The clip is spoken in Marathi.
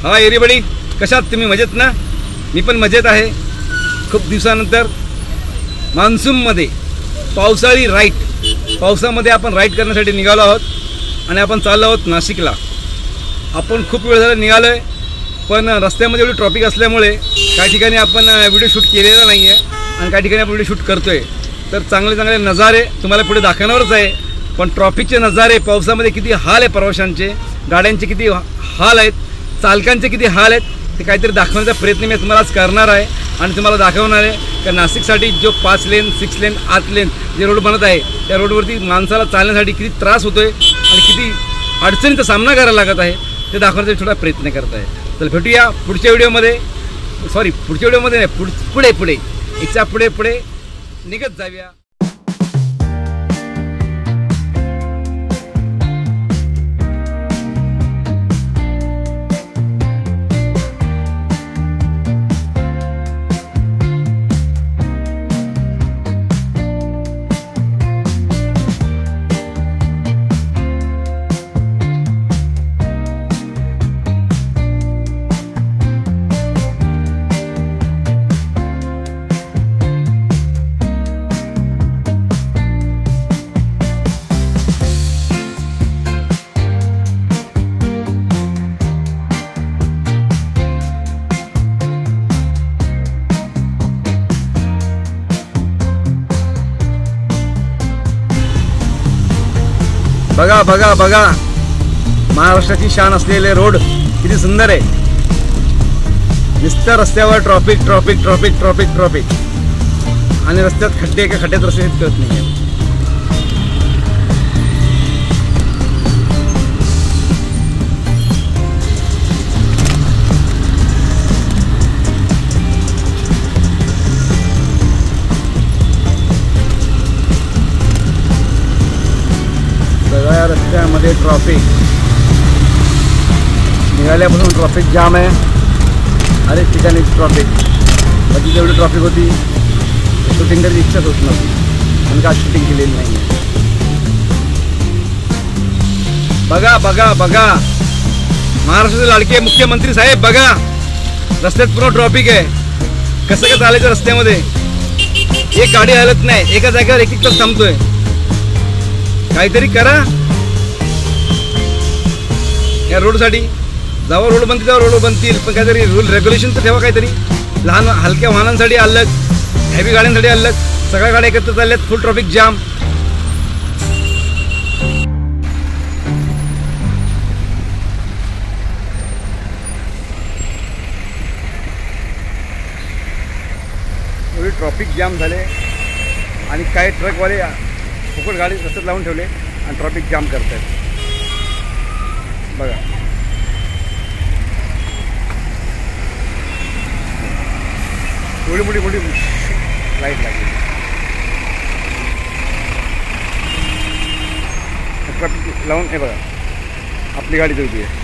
हाय एव्हरीबडी, कशात तुम्ही? मजेत ना? मी पण मजेत आहे. खूप दिवसानंतर मान्सूनमध्ये पावसाळी राईड, पावसामध्ये आपण राईड करण्यासाठी निघालो आहोत आणि आपण चाललो आहोत नाशिकला. आपण खूप वेळ झाला निघालो आहे, पण रस्त्यामध्ये एवढी ट्रॉफिक असल्यामुळे काही ठिकाणी आपण व्हिडिओ शूट केलेला नाही आहे आणि काही ठिकाणी आपण व्हिडिओ शूट करतो आहे. तर चांगले चांगले नजारे तुम्हाला पुढे दाखवणारच आहे, पण ट्रॉफिकचे नजारे पावसामध्ये किती हाल आहे, प्रवाशांचे, गाड्यांचे किती हाल आहेत, चालकांचे किती हाल आहेत, ते काहीतरी दाखवण्याचा प्रयत्न मी तुम्हाला आज करणार आहे आणि तुम्हाला दाखवणार आहे की नाशिकसाठी जो 5 लेन 6 लेन 8 लेन जे रोड बनत आहे त्या रोडवरती माणसाला चालण्यासाठी किती त्रास होतो आहे आणि किती अडचणीचा सामना करायला लागत आहे ते दाखवण्याचा थोडा प्रयत्न करत आहे. तर भेटूया पुढच्या व्हिडिओमध्ये. पुढच्या व्हिडिओमध्ये नाही, पुढे याच्या पुढे निघत जाऊया. बघा बघा बघा, महाराष्ट्राची शान असलेले रोड किती सुंदर आहे. नुसत्या रस्त्यावर traffic traffic traffic traffic traffic आणि रस्त्यात खड्डे, एका खड्ड्यात रस्ते कळत नाही आहे. सगळ्या रस्त्यामध्ये ट्रॉफिक, निघाल्यापासून ट्रॉफिक जाम आहे. अनेक ठिकाणी ट्रॉफिक, आधी जेवढी ट्रॉफिक होती शूटिंग करायची इच्छाच होत नव्हती, पण का शूटिंग केलेली नाही आहे. बघा बघा बघा, महाराष्ट्राचे लाडके मुख्यमंत्री साहेब बघा, रस्त्यात पूर्ण ट्रॉफिक आहे. कसं काय चालायचं रस्त्यामध्ये? एक गाडी हलत नाही, एका जागेवर एक तास थांबतोय. काहीतरी करा या रोडसाठी. जेव्हा रोड बनतील तेव्हा रोड बनतील, पण काहीतरी रूल रेग्युलेशन तर ठेवा. काहीतरी लहान हलक्या वाहनांसाठी अलग, हेवी गाड्यांसाठी अलग, सगळ्या गाड्या एकत्र चालल्यात, फुल ट्रॉफिक जाम. एवढी ट्रॉफिक जाम झाले आणि काही ट्रकवाले फुकट गाडी रस्त्यात लावून ठेवले आणि ट्रॉफिक जाम करत आहेत. बघा मोठी मोठी मोठी लाईट लागली. ट्रॅफिक लावून हे बघा आपली गाडी उभी आहे.